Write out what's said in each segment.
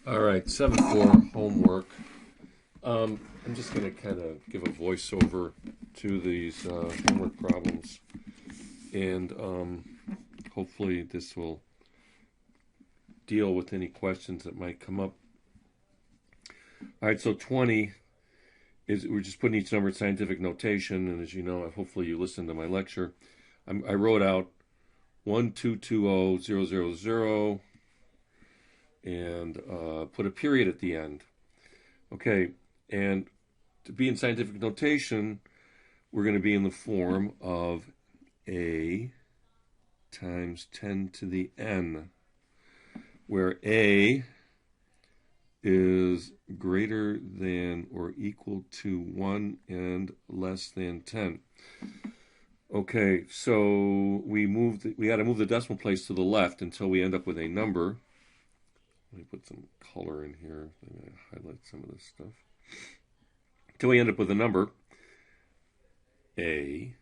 All right, 7-4 homework. I'm just going to kind of give a voiceover to these homework problems, and hopefully this will deal with any questions that might come up. All right, so 20 is, we're just putting each number in scientific notation, and as you know, hopefully you listened to my lecture. I wrote out 1220000 and put a period at the end. Okay, and to be in scientific notation, we're going to be in the form of A times 10 to the n, where A is greater than or equal to 1 and less than 10. Okay, so we got to move the decimal place to the left until we end up with a number. Let me put some color in here. I'm going to highlight some of this stuff. Until we end up with a number, A,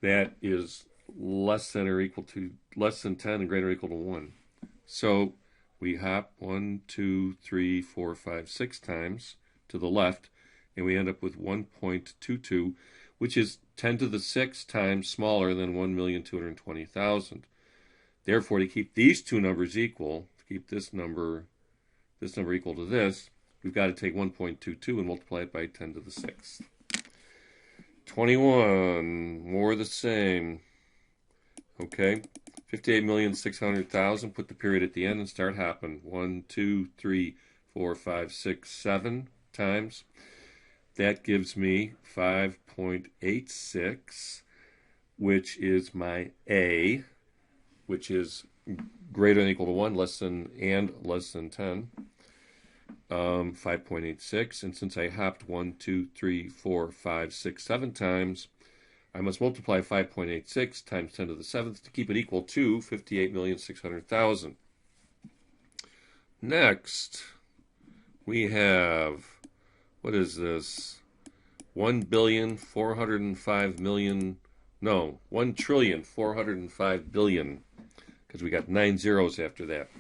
that is less than 10 and greater or equal to 1. So we hop 1, 2, 3, 4, 5, 6 times to the left, and we end up with 1.22, which is 10 to the 6 times smaller than 1,220,000. Therefore, to keep these two numbers equal, to keep this number equal to this, we've got to take 1.22 and multiply it by 10 to the 6th. 21, more of the same. Okay, 58,600,000. Put the period at the end and start hopping. 1, 2, 3, 4, 5, 6, 7 times. That gives me 5.86, which is my A, which is greater than or equal to 1, less than 10. 5.86, and since I hopped 1, 2, 3, 4, 5, 6, 7 times, I must multiply 5.86 times 10 to the 7th to keep it equal to 58,600,000. Next, we have, what is this? 1,405,000,000, because we got 9 zeros after that.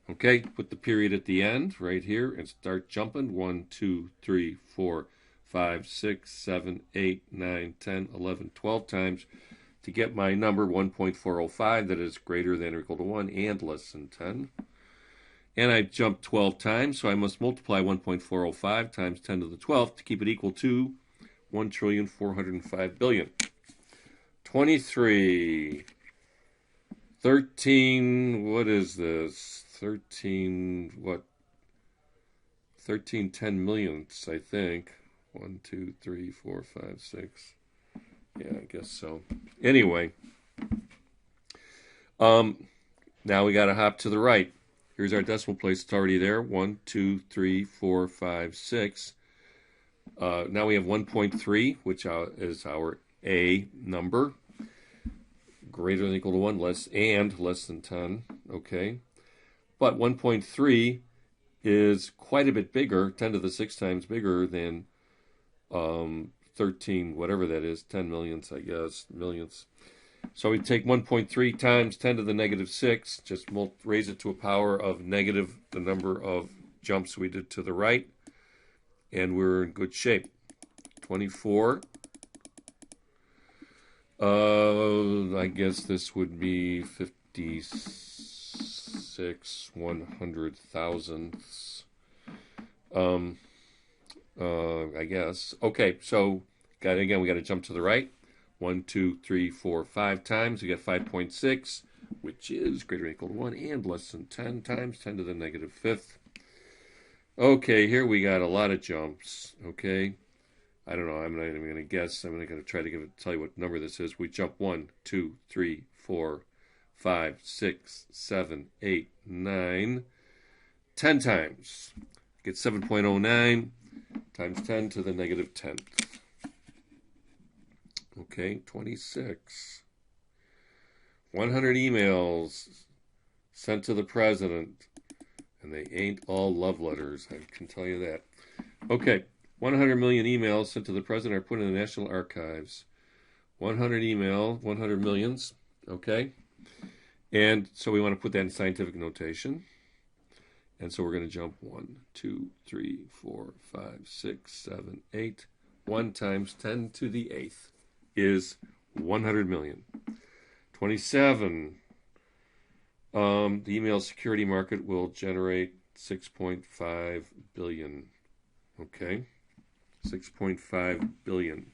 Okay, put the period at the end right here and start jumping. 1, 2, 3, 4, 5, 6, 7, 8, 9, 10, 11, 12 times to get my number 1.405 that is greater than or equal to 1 and less than 10. And I jumped 12 times, so I must multiply 1.405 times 10 to the 12th to keep it equal to 1,405,000,000,000. 23. 13, what is this? 13, what? 13 10 millionths, I think. 1, 2, 3, 4, 5, 6. Yeah, I guess so. Anyway, now we got to hop to the right. Here's our decimal place. It's already there. 1, 2, 3, 4, 5, 6. Now we have 1.3, which is our A number. Greater than or equal to 1, less than 10. Okay. But 1.3 is quite a bit bigger, 10 to the 6 times bigger than 13, whatever that is, 10 millionths, I guess, millionths. So we take 1.3 times 10 to the negative 6, just raise it to a power of negative the number of jumps we did to the right, and we're in good shape. 24. I guess this would be 56 100,000ths. I guess. Okay, so we got to jump to the right. 1, 2, 3, 4, 5 times. We get 5.6, which is greater than or equal to 1 and less than 10 times 10 to the negative 5th. Okay, here we got a lot of jumps. Okay. I don't know. I'm not even going to guess. I'm not going to try to tell you what number this is. We jump 1, 2, 3, 4, 5, 6, 7, 8, 9, 10 times. Get 7.09 times 10 to the negative 10th. Okay, 26. 100 emails sent to the president, and they ain't all love letters. I can tell you that. Okay. 100 million emails sent to the president are put in the National Archives. 100 millions, okay? And so we want to put that in scientific notation. And so we're going to jump 1, 2, 3, 4, 5, 6, 7, 8. 1 times 10 to the 8th is 100 million. 27. The email security market will generate 6.5 billion. Okay, 6.5 billion.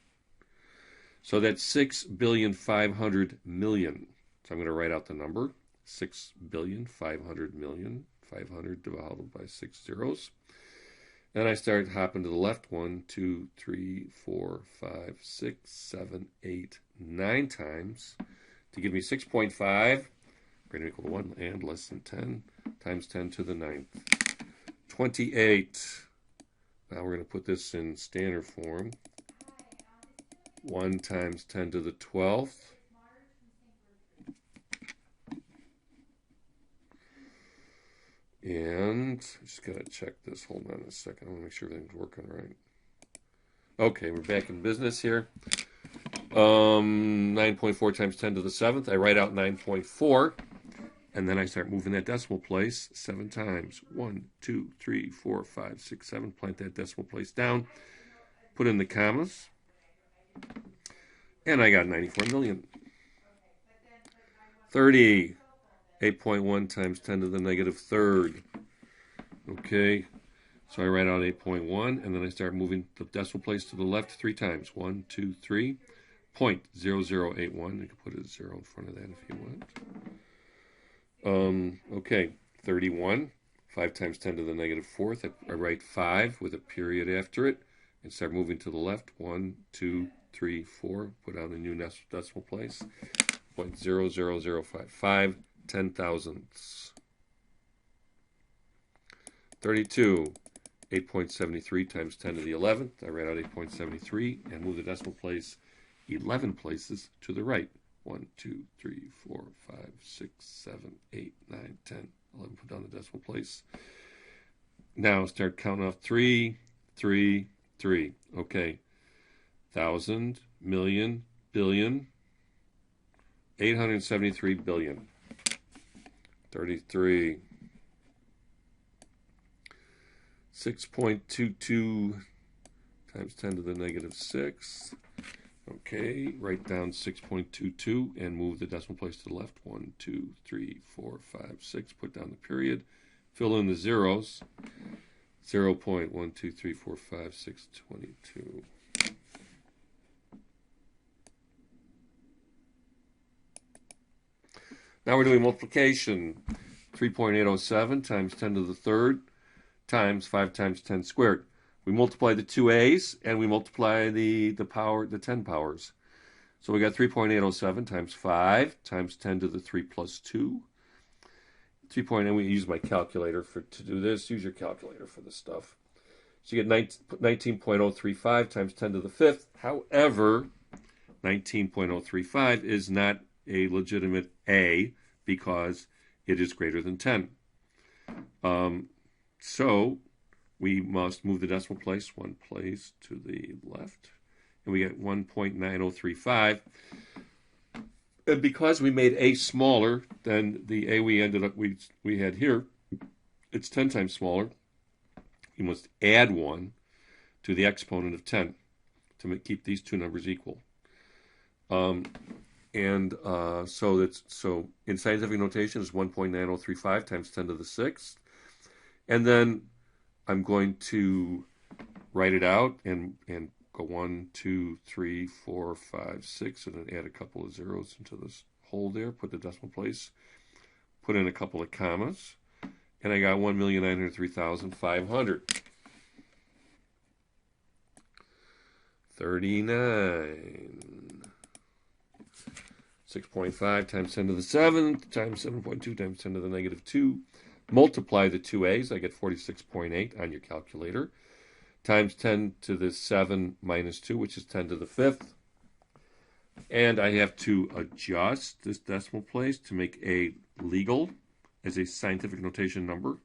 So that's 6,500,000,000. So I'm going to write out the number: 6,500,000,000. 500 divided by 6 zeros. And I start hopping to the left. 1, 2, 3, 4, 5, 6, 7, 8, 9 times to give me 6.5 greater than or equal to 1 and less than 10 times 10 to the 9th. 28. Now we're going to put this in standard form. 1 times 10 to the 12th. And I just got to check this. Hold on a second. I want to make sure everything's working right. Okay, we're back in business here. 9.4 times 10 to the 7th. I write out 9.4. And then I start moving that decimal place 7 times. 1, 2, 3, 4, 5, 6, 7. Plant that decimal place down. Put in the commas. And I got 94 million. 30. 8.1 times 10 to the negative 3rd. Okay, so I write out 8.1, and then I start moving the decimal place to the left 3 times. 1, 2, 3. 0.0081. You can put a 0 in front of that if you want. Okay, 31. 5 times 10 to the negative 4th. I write 5 with a period after it and start moving to the left. 1, 2, 3, 4. Put out a new decimal place. 0.00055. 10 thousandths. 32. 8.73 times 10 to the 11th. I write out 8.73 and move the decimal place 11 places to the right. 1, 2, 3, 4, 5, 6, 7, 8, 9, 10, 11. Put down the decimal place. Now start counting off 3, 3, 3. Okay. 1,000, million, billion, 873 billion. 33. 6.22 times 10 to the negative 6. Okay, write down 6.22 and move the decimal place to the left. 1, 2, 3, 4, 5, 6. Put down the period. Fill in the zeros. 0.12345 Now we're doing multiplication. 3.807 times 10 to the 3rd times 5 times 10 squared. We multiply the two a's and we multiply the 10 powers. So we got 3.807 times 5 times 10 to the 3 plus 2. And we use my calculator to do this. Use your calculator for this stuff. So you get 19.035 times 10 to the 5th. However, 19.035 is not a legitimate A because it is greater than 10. So we must move the decimal place 1 place to the left. And we get 1.9035. And because we made A smaller than the A we had here, it's 10 times smaller. You must add 1 to the exponent of 10 to keep these two numbers equal. So in scientific notation, it's 1.9035 times 10 to the 6th. And then I'm going to write it out and go 1, 2, 3, 4, 5, 6, and then add a couple of zeros into this hole there. Put the decimal place. Put in a couple of commas. And I got 1,903,500. 39. 6.5 times 10 to the 7th times 7.2 times 10 to the negative 2. Multiply the two a's. I get 46.8 on your calculator. Times 10 to the 7 minus 2, which is 10 to the 5th. And I have to adjust this decimal place to make A legal as a scientific notation number.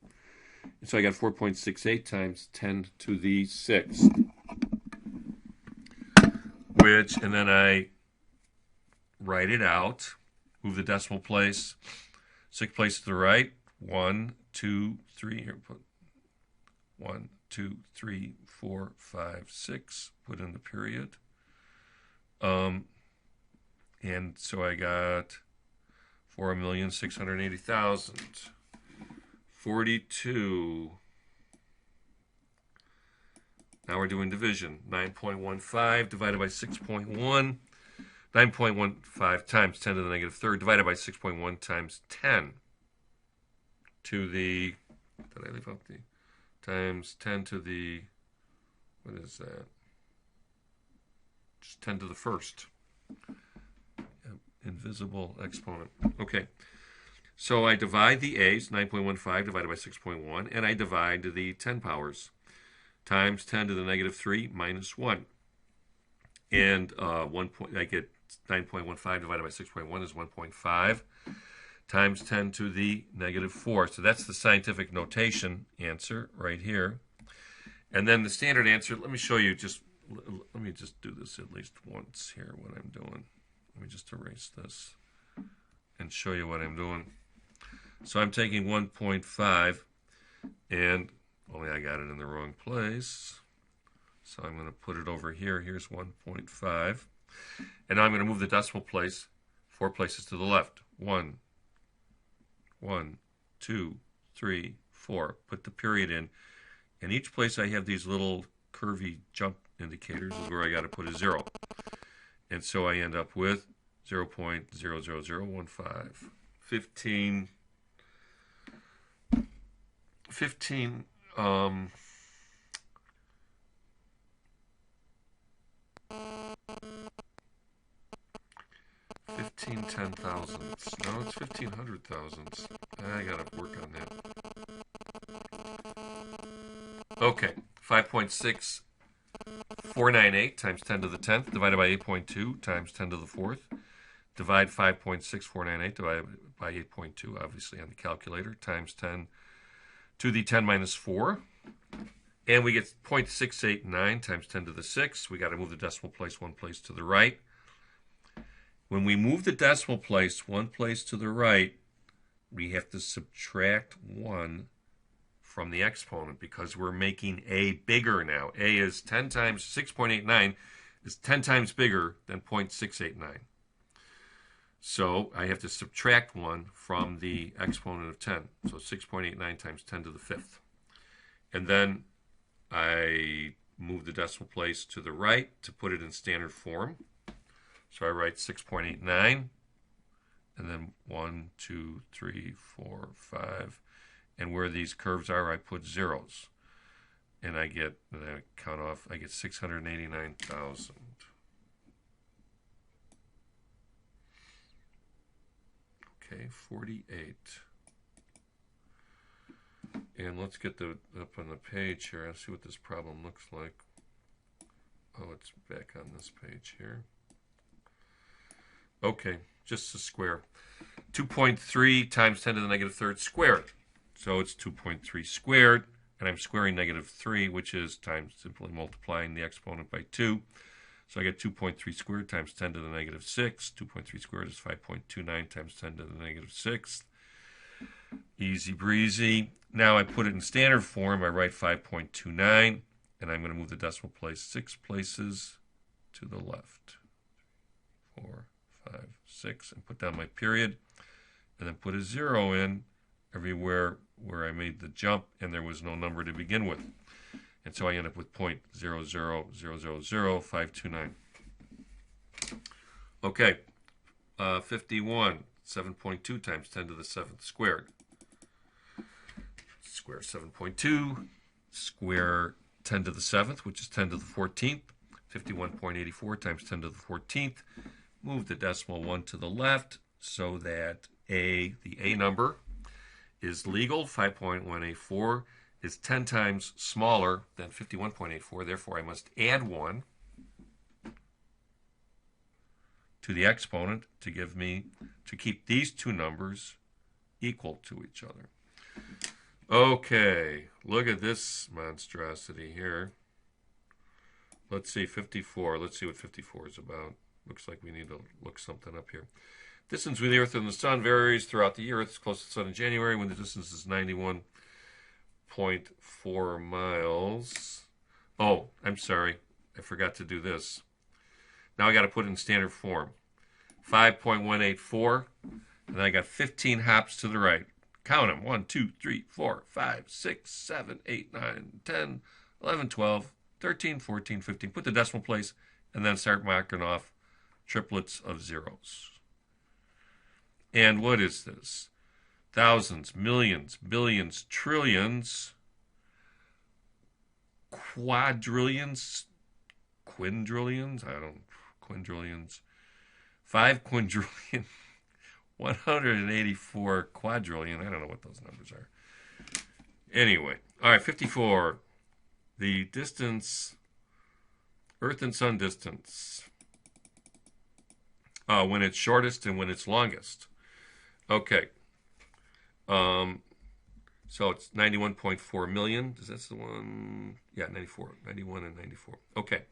And so I got 4.68 times 10 to the 6th. And then I write it out, move the decimal place 6 places to the right. 1, 2, 3, here, put 1, 2, 3, 4, 5, 6, put in the period. And so I got 4,680,000. 42. Now we're doing division. 9.15 divided by 6.1. 9.15 times 10 to the negative third divided by 6.1 times 10 to the, did I leave out the, times 10 to the, what is that? Just 10 to the first. Invisible exponent. Okay. So I divide the a's, 9.15 divided by 6.1, and I divide the 10 powers times 10 to the negative 3 minus 1. And I get 9.15 divided by 6.1 is 1.5 times 10 to the negative 4. So that's the scientific notation answer right here. And then the standard answer, let me show you let me just do this at least once here, what I'm doing. Let me just erase this and show you what I'm doing. So I'm taking 1.5 and only I got it in the wrong place. So I'm going to put it over here. Here's 1.5. And now I'm going to move the decimal place 4 places to the left. 1, 2, 3, 4. Put the period in. And each place I have these little curvy jump indicators is where I got to put a 0. And so I end up with 0.00015. 15 ten thousandths. No, it's 1,500 thousandths. I gotta work on that. Okay, 5.6498 times 10 to the 10th divided by 8.2 times 10 to the 4th. Divide 5.6498 divided by 8.2, obviously on the calculator, times 10 to the 10 minus 4. And we get 0.689 times 10 to the 6. We got to move the decimal place 1 place to the right. When we move the decimal place 1 place to the right, we have to subtract 1 from the exponent because we're making a bigger now. A is 10 times 6.89 is 10 times bigger than 0.689. So I have to subtract 1 from the exponent of 10. So 6.89 times 10 to the 5th. And then I move the decimal place to the right to put it in standard form. So I write 6.89, and then 1, 2, 3, 4, 5. And where these curves are, I put zeros. And I count off, I get 689,000. Okay, 48. And let's get up on the page here and see what this problem looks like. Oh, it's back on this page here. Okay, just a square. 2.3 times 10 to the negative third squared. So it's 2.3 squared, and I'm squaring negative 3, which is times simply multiplying the exponent by 2. So I get 2.3 squared times 10 to the negative 6. 2.3 squared is 5.29 times 10 to the negative 6. Easy breezy. Now I put it in standard form. I write 5.29, and I'm going to move the decimal place 6 places to the left. 4, 5, 6, and put down my period, and then put a 0 in everywhere where I made the jump, and there was no number to begin with. And so I end up with 0.00000529. Okay, 51, 7.2 times 10 to the 7th squared. Square 7.2, square 10 to the 7th, which is 10 to the 14th. 51.84 times 10 to the 14th. Move the decimal 1 to the left so that the A number is legal. 5.184 is 10 times smaller than 51.84. Therefore, I must add 1 to the exponent to keep these two numbers equal to each other. Okay, look at this monstrosity here. Let's see, 54. Let's see what 54 is about. Looks like we need to look something up here. Distance between the Earth and the Sun varies throughout the year. It's close to the Sun in January when the distance is 91.4 miles. Oh, I'm sorry. I forgot to do this. Now I got to put it in standard form. 5.184. And then I got 15 hops to the right. Count them. 1, 2, 3, 4, 5, 6, 7, 8, 9, 10, 11, 12, 13, 14, 15. Put the decimal place and then start marking off triplets of zeros. And what is this? Thousands, millions, billions, trillions, quadrillions, quintillions, quintillions, 5 quintillion, 184 quadrillion. I don't know what those numbers are. Anyway, all right, 54. The distance, Earth and Sun distance, when it's shortest and when it's longest. Okay. So it's 91.4 million. That's the one. Yeah, 94. 91 and 94. Okay.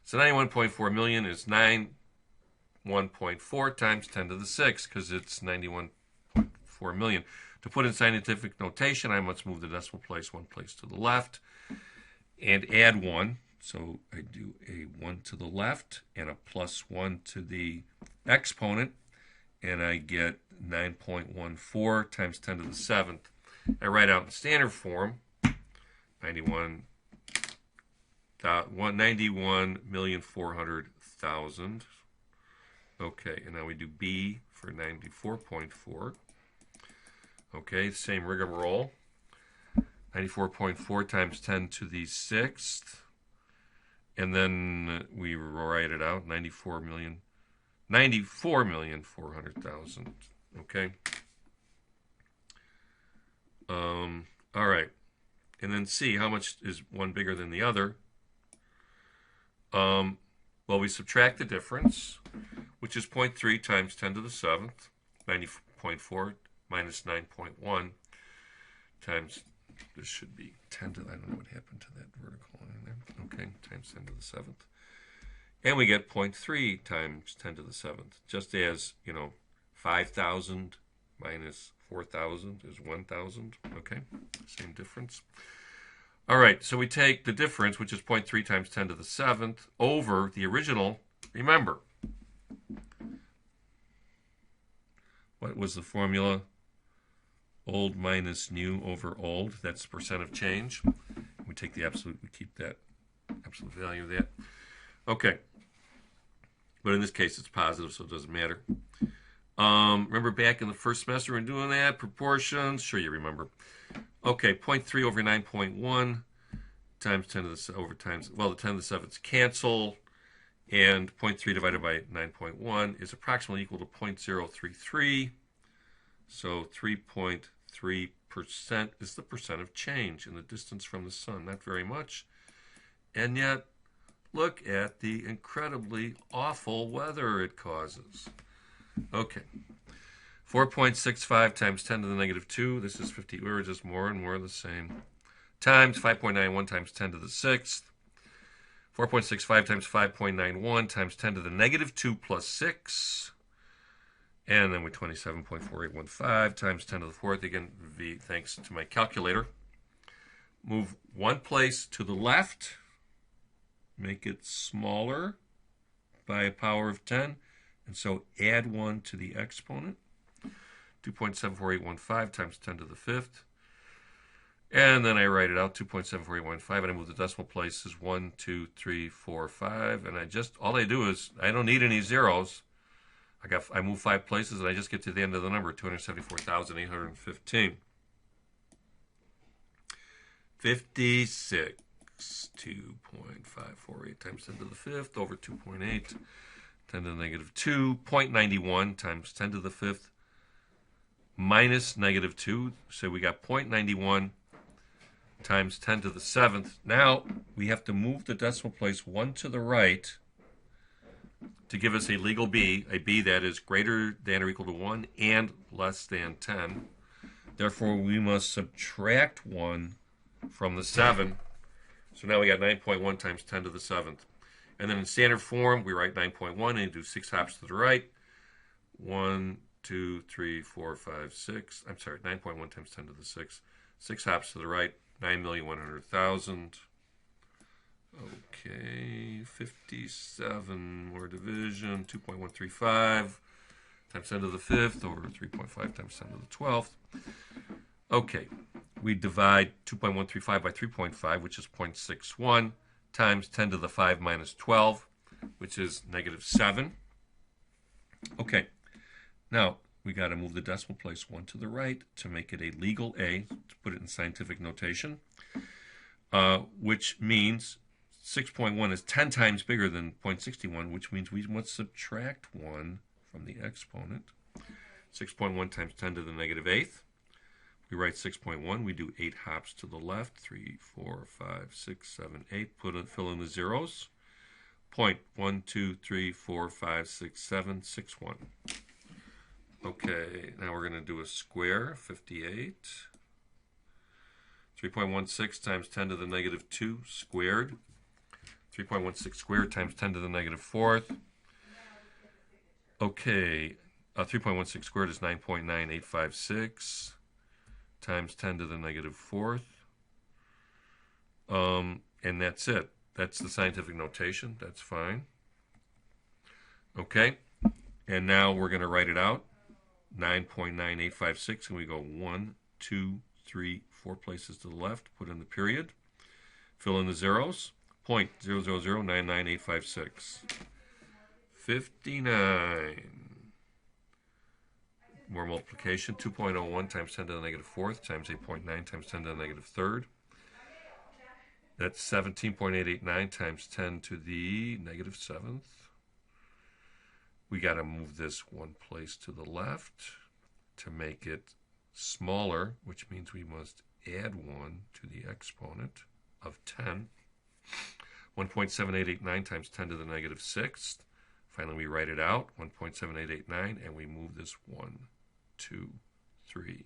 So 91.4 million is 1.4 times 10 to the 6 because it's 91.4 million. To put in scientific notation, I must move the decimal place one place to the left and add 1. So I do a 1 to the left and a plus 1 to the exponent, and I get 9.14 times 10 to the 7th. I write out in standard form 91,400,000. Okay, and now we do B for 94.4. Okay, same rigmarole. 94.4 times 10 to the 6th. And then we write it out, 94,400,000. Okay. All right. And then C, how much is one bigger than the other? Well, we subtract the difference, which is 0.3 times 10 to the 7th, 90.4 minus 9.1 times, this should be 10 to, I don't know what happened to that vertical line there. Okay, times 10 to the 7th. And we get 0.3 times 10 to the 7th, just as, 5,000 minus 4,000 is 1,000. Okay, same difference. All right, so we take the difference, which is 0.3 times 10 to the 7th, over the original. Remember, what was the formula? Old minus new over old. That's the percent of change. We take the absolute, we keep that absolute value of that. Okay. But in this case, it's positive, so it doesn't matter. Remember back in the first semester when doing that? Proportions? Sure you remember. Okay, 0.3 over 9.1 times 10 to the over times, well, the 10 to the 7ths cancel, and 0.3 divided by 9.1 is approximately equal to 0.033. So 3.3% is the percent of change in the distance from the sun. Not very much. And yet, look at the incredibly awful weather it causes. Okay. 4.65 times 10 to the negative 2. This is 50. We were just more and more the same. Times 5.91 times 10 to the 6th. 4.65 times 5.91 times 10 to the negative 2 plus 6. And then we 27.4815 times 10 to the 4th. Again, V, thanks to my calculator. Move one place to the left. Make it smaller by a power of 10. And so add 1 to the exponent. 2.74815 times 10 to the 5th. And then I write it out, 2.74815, and I move the decimal places 1, 2, 3, 4, 5. And all I do is, I don't need any zeros. I move 5 places, and I just get to the end of the number, 274,815. 56, 2.548 times 10 to the 5th over 2.8, 10 to the negative 2, 0.91 times 10 to the 5th minus negative 2. So we got 0.91 times 10 to the 7th. Now we have to move the decimal place 1 to the right to give us a legal B, a B that is greater than or equal to 1 and less than 10. Therefore, we must subtract 1 from the 7. So now we got 9.1 times 10 to the 7th. And then in standard form, we write 9.1 and do 6 hops to the right. 1, 2, 3, 4, 5, 6. I'm sorry, 9.1 times 10 to the 6. 6 hops to the right, 9,100,000. Okay, 57 more division, 2.135 times 10 to the 5th over 3.5 times 10 to the 12th. Okay, we divide 2.135 by 3.5, which is 0.61, times 10 to the 5 minus 12, which is negative 7. Okay, now we got to move the decimal place 1 to the right to make it a legal A, to put it in scientific notation, which means 6.1 is 10 times bigger than 0.61, which means we must subtract 1 from the exponent. 6.1 times 10 to the negative 8th. We write 6.1. We do 8 hops to the left. 3, 4, 5, 6, 7, 8. Fill in the zeros. 1, 2, 3, 4, 5, 6, 7, 6, 1. Okay, now we're going to do a square. 58. 3.16 times 10 to the negative 2 squared. 3.16 squared times 10 to the negative 4th. Okay, 3.16 squared is 9.9856 times 10 to the negative 4th. And that's it. That's the scientific notation. That's fine. Okay, and now we're going to write it out. 9.9856, and we go 1, 2, 3, 4 places to the left. Put in the period. Fill in the zeros. 0.00099856. 59. More multiplication. 2.01 times 10 to the negative 4th times 8.9 times 10 to the negative 3rd. That's 17.889 times 10 to the negative 7th. We got to move this 1 place to the left to make it smaller, which means we must add 1 to the exponent of 10. 1.7889 times 10 to the negative 6th. Finally, we write it out, 1.7889, and we move this 1, 2, 3,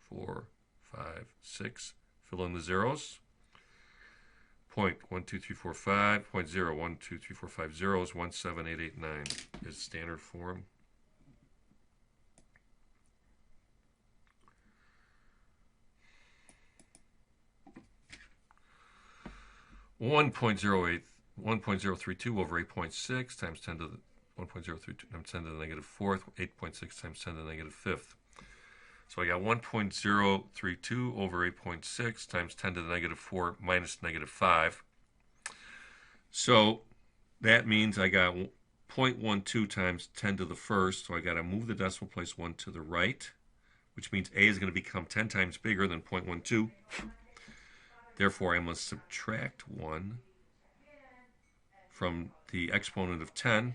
4, 5, 6. Fill in the zeros. 0.12345, 0.012345 zeros, 17889 is standard form. One 1.032 over 8.6 times 10 to the 1.032 times 10 to the negative 4th, 8.6 times 10 to the negative 5th. So I got 1.032 over 8.6 times 10 to the negative 4 minus negative 5. So that means I got 0.12 times 10 to the 1st. So I got to move the decimal place 1 to the right, which means A is going to become 10 times bigger than 0.12. Therefore, I must subtract 1 from the exponent of 10,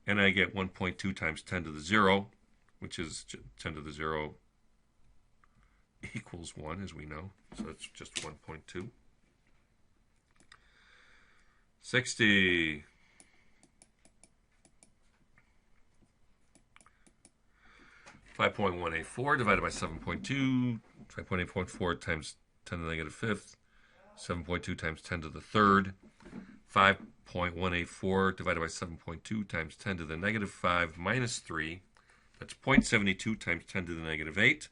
and I get 1.2 times 10 to the 0, which is 10 to the 0 equals 1, as we know. So it's just 1.2. 60. 5.184 divided by 7.2. 5.8.4 times 10 to the negative 5th. 7.2 times 10 to the 3rd. 5.184 divided by 7.2 times 10 to the negative 5 minus 3. That's 0.72 times 10 to the negative 8.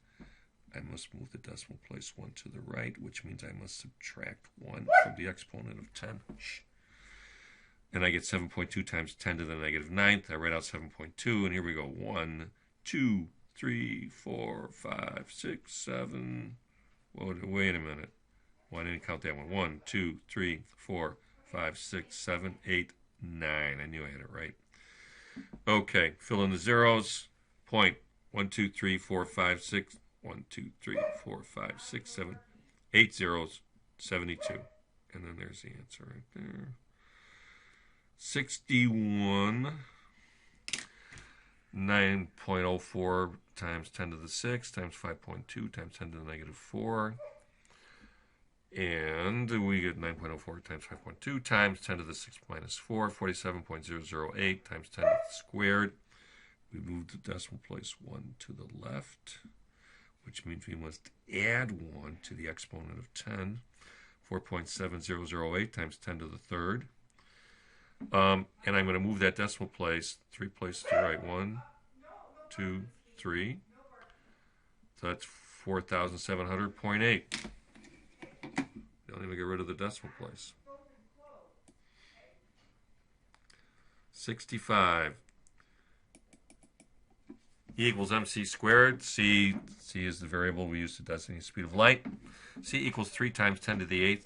I must move the decimal place 1 to the right, which means I must subtract 1 from the exponent of 10. And I get 7.2 times 10 to the negative 9th. I write out 7.2, and here we go. 1, 2, 3, 4, 5, 6, 7. Wait a minute. Well, I didn't count that one. 1, 2, 3, 4, 5, 6, 7, 8, 9. I knew I had it right. Okay, fill in the zeros. 1, 2, 3, 4, 5, 6. 1, 2, 3, 4, 5, 6, 7, 8 zeros, 72. And then there's the answer right there. 61. 9.04 times 10 to the 6 times 5.2 times 10 to the negative 4. And we get 9.04 times 5.2 times 10 to the 6 minus 4, 47.008 times 10 to the squared. We move the decimal place 1 to the left, which means we must add 1 to the exponent of 10. 4.7008 times 10 to the 3rd. And I'm going to move that decimal place 3 places to the right. 1, 2, 3. So that's 4,700.8. Don't even get rid of the decimal place. 65. E equals mc squared. C is the variable we use to designate the speed of light. C equals 3 times 10 to the 8th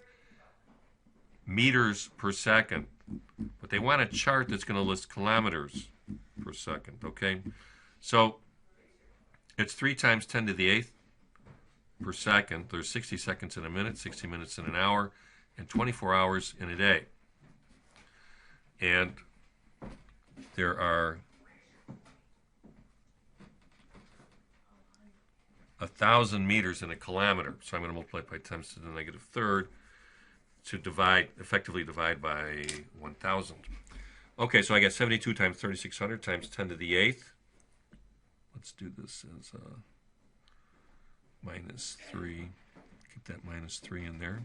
meters per second. But they want a chart that's going to list kilometers per second, okay? So it's 3 times 10 to the 8th per second. There's 60 seconds in a minute, 60 minutes in an hour, and 24 hours in a day. And there are 1,000 meters in a kilometer. So I'm going to multiply by 10 to the negative third to effectively divide by 1,000. Okay, so I got 72 times 3,600 times 10 to the 8th. Let's do this as minus 3. Keep that minus 3 in there.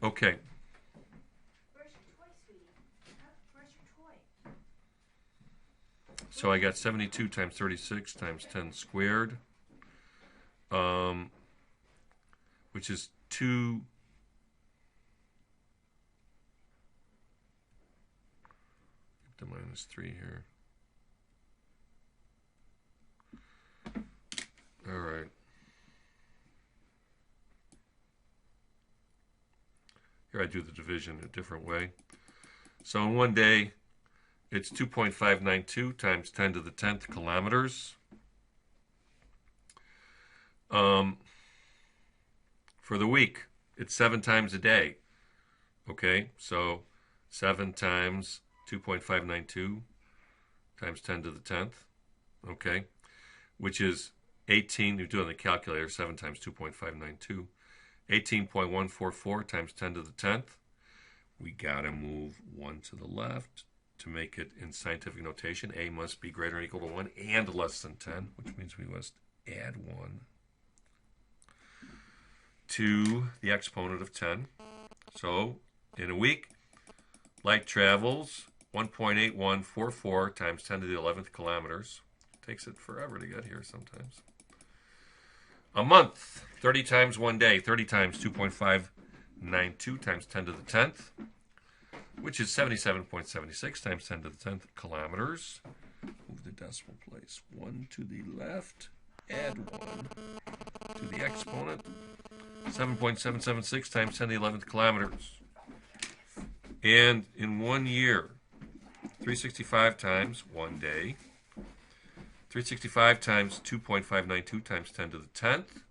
Okay. So I got 72 times 36 times 10 squared, which is 2. Keep the minus 3 here. All right. Here I do the division a different way. So in one day, it's 2.592 times 10 to the 10th kilometers. For the week, it's 7 times a day. Okay, so 7 times 2.592 times 10 to the 10th. Okay, which is 18. You do it on the calculator. 7 times 2.592. 18.144 times 10 to the 10th. We got to move 1 to the left to make it in scientific notation. A must be greater or equal to 1 and less than 10, which means we must add 1 to the exponent of 10. So in a week, light travels 1.8144 times 10 to the 11th kilometers. Takes it forever to get here sometimes. A month, 30 times 1 day, 30 times 2.592 times 10 to the 10th, which is 77.76 times 10 to the 10th kilometers. Move the decimal place 1 to the left, add 1 to the exponent, 7.776 times 10 to the 11th kilometers. And in 1 year, 365 times 1 day, 365 times 2.592 times 10 to the 10th,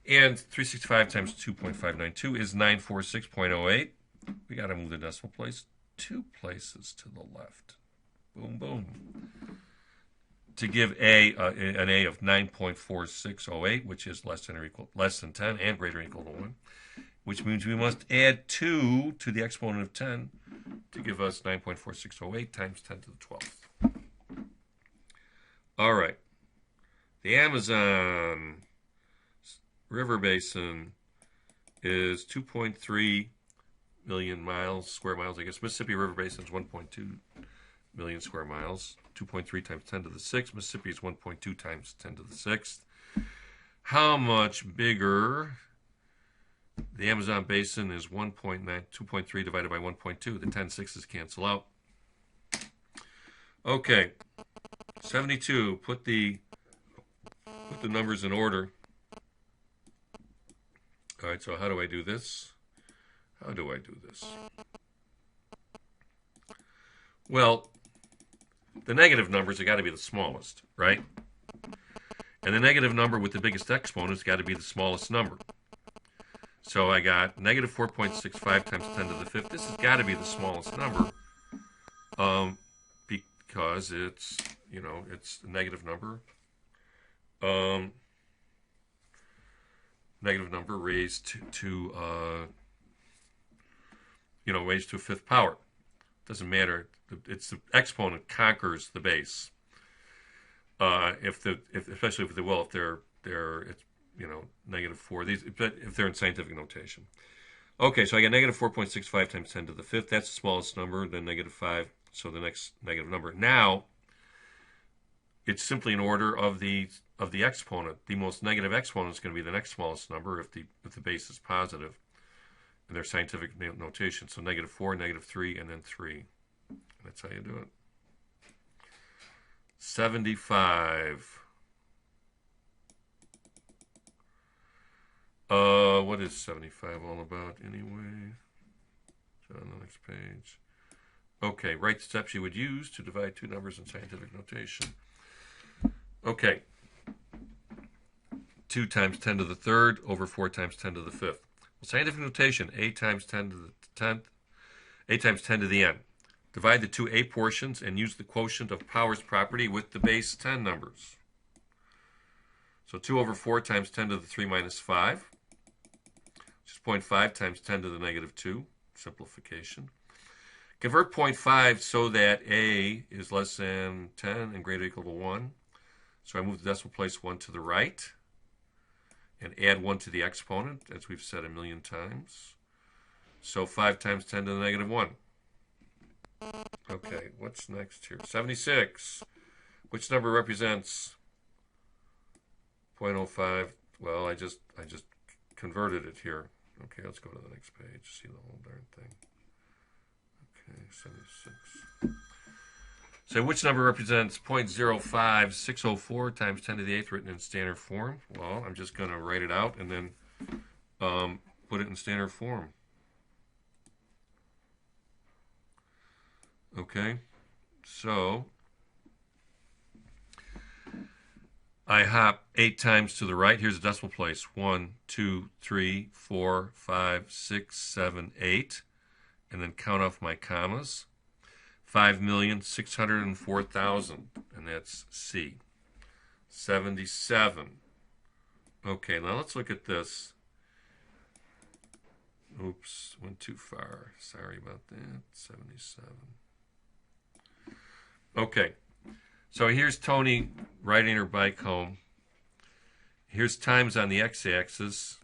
and 365 times 2.592 is 946.08. We got to move the decimal place 2 places to the left. Boom, boom. To give an A of 9.4608, which is less than 10 and greater or equal to 1, which means we must add 2 to the exponent of 10 to give us 9.4608 times 10 to the 12th. All right. The Amazon River Basin is 2.3 million square miles. I guess Mississippi River Basin is 1.2 million square miles. 2.3 times 10 to the 6th. Mississippi is 1.2 times 10 to the 6th. How much bigger? The Amazon Basin is 1.9, 2.3 divided by 1.2. The 10 sixes cancel out. Okay. 72. Put the numbers in order. All right, so how do I do this? How do I do this? Well, the negative numbers have got to be the smallest, right? And the negative number with the biggest exponent has got to be the smallest number. So I got negative 4.65 times 10 to the 5th. This has got to be the smallest number because it's, it's a negative number. Negative number raised to raised to a 5th power. Doesn't matter. It's the exponent conquers the base. Especially if they're it's negative 4. If they're in scientific notation. Okay, so I got negative 4.65 times 10 to the 5th. That's the smallest number. Then negative 5 So the next negative number. Now, it's simply an order of the exponent. The most negative exponent is going to be the next smallest number if the base is positive in their scientific notation. So -4, -3, and then 3. That's how you do it. 75. What is 75 all about anyway? On the next page. Okay, write the steps you would use to divide two numbers in scientific notation. Okay. 2 times 10 to the third over 4 times 10 to the fifth. Well, scientific notation, a times 10 to the 10th, a times 10 to the n. Divide the two a portions and use the quotient of powers property with the base 10 numbers. So 2 over 4 times 10 to the 3 minus 5, which is 0.5 times 10 to the -2, simplification. Convert 0.5 so that a is less than 10 and greater or equal to 1. So I move the decimal place 1 to the right and add 1 to the exponent, as we've said a million times. So 5 times 10 to the -1. Okay, what's next here? 76. Which number represents 0.05? Well, I just converted it here. Okay, let's go to the next page. See the whole darn thing. Okay, 76. So which number represents 0.05604 times 10 to the 8th written in standard form? Well, I'm just going to write it out and then put it in standard form. Okay, so I hop 8 times to the right. Here's a decimal place. 1, 2, 3, 4, 5, 6, 7, 8. And then count off my commas. 5,604,000. And that's C. 77. Okay, now let's look at this. Oops, went too far. Sorry about that. 77. Okay, so here's Tony riding her bike home. Here's times on the x-axis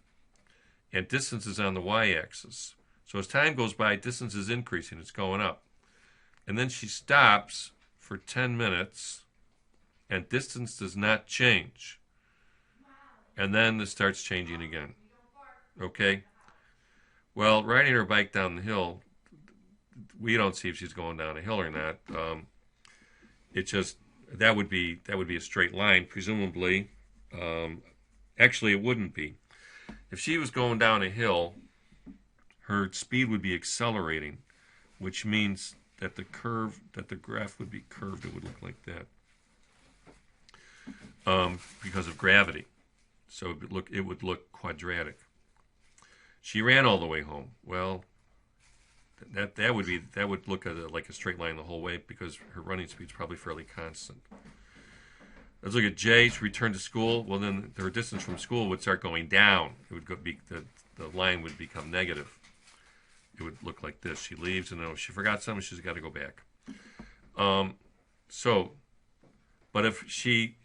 and distances on the y-axis. So as time goes by, distance is increasing. It's going up. And then she stops for 10 minutes, and distance does not change. And then it starts changing again. Okay? Well, riding her bike down the hill, we don't see if she's going down a hill or not. It just that would be a straight line, presumably. Actually, it wouldn't be. If she was going down a hill, her speed would be accelerating, which means that the graph would be curved. It would look like that because of gravity. So it would look quadratic. She ran all the way home. Well, that would look like a straight line the whole way because her running speed is probably fairly constant. Let's look at J. She returned to school. Well, then her distance from school would start going down. It would the line would become negative. It would look like this. She leaves, and then if she forgot something, she's got to go back. But if she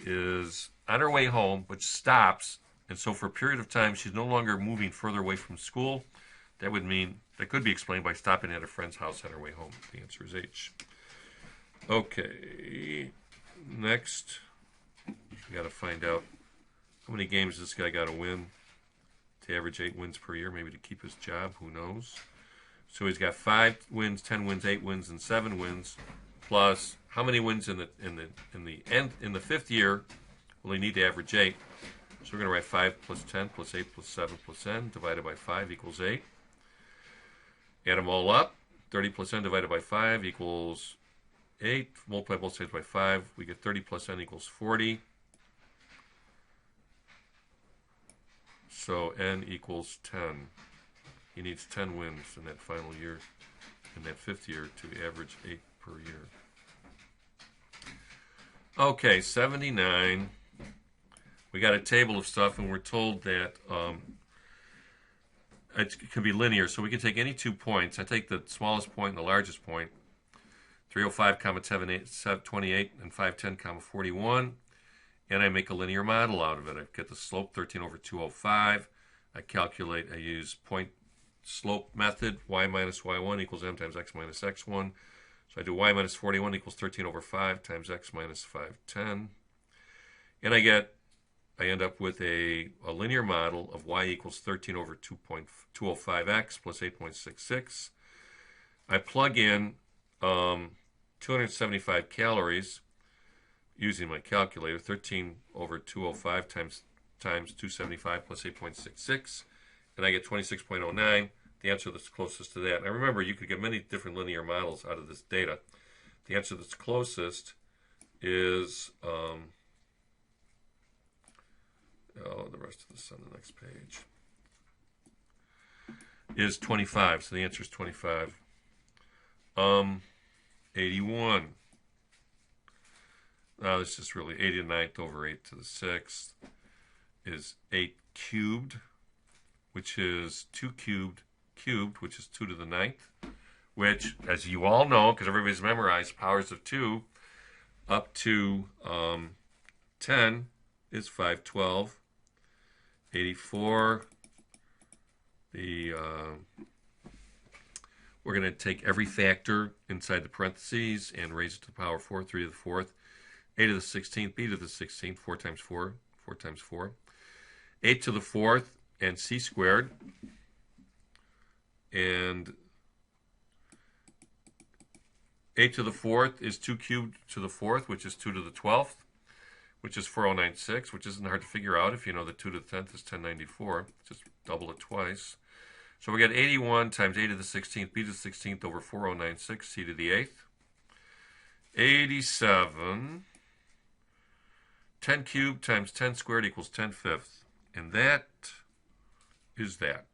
is on her way home, but stops, and so for a period of time she's no longer moving further away from school, that would mean that could be explained by stopping at a friend's house on her way home. The answer is H. Okay, next we got to find out how many games this guy got to win to average 8 wins per year, maybe to keep his job, who knows. So he's got 5 wins, 10 wins, 8 wins, and 7 wins, plus how many wins in the 5th year will he need to average 8? So we're going to write 5 plus 10 plus 8 plus 7 plus n divided by 5 equals 8. Add them all up. 30 plus n divided by 5 equals 8. Multiply both sides by 5. We get 30 plus n equals 40. So n equals 10. He needs 10 wins in that final year, in that 5th year, to average 8 per year. Okay, 79. We got a table of stuff, and we're told that it can be linear. So we can take any 2 points. I take the smallest point and the largest point, 305, 28, and 510, 41. And I make a linear model out of it. I get the slope 13 over 205. I use point slope method, y minus y1 equals m times x minus x1. So I do y minus 41 equals 13 over 5 times x minus 510. And I end up with a linear model of y equals 13 over 2.205x plus 8.66. I plug in 275 calories using my calculator, 13 over 205 times 275 plus 8.66, and I get 26.09, the answer that's closest to that. And remember, you could get many different linear models out of this data. The answer that's closest is, the rest of this on the next page, is 25. So the answer is 25. 81. Now this is really 8 to the 9th over 8 to the 6th is 8 cubed, which is 2 cubed, which is 2 to the 9th, which, as you all know, because everybody's memorized, powers of 2 up to 10 is 512. 84. We're going to take every factor inside the parentheses and raise it to the power 4, 3 to the 4th, a to the 16th, b to the 16th, 4 times 4, 4 times 4, 8 to the 4th, and c squared. And 8 to the 4th is 2 cubed to the 4th, which is 2 to the 12th, which is 4096, which isn't hard to figure out if you know that 2 to the 10th is 1094. Just double it twice. So we got 81 times a to the 16th, b to the 16th over 4096, c to the 8th. 87. 10 cubed times 10 squared equals 10 fifths. And that is that.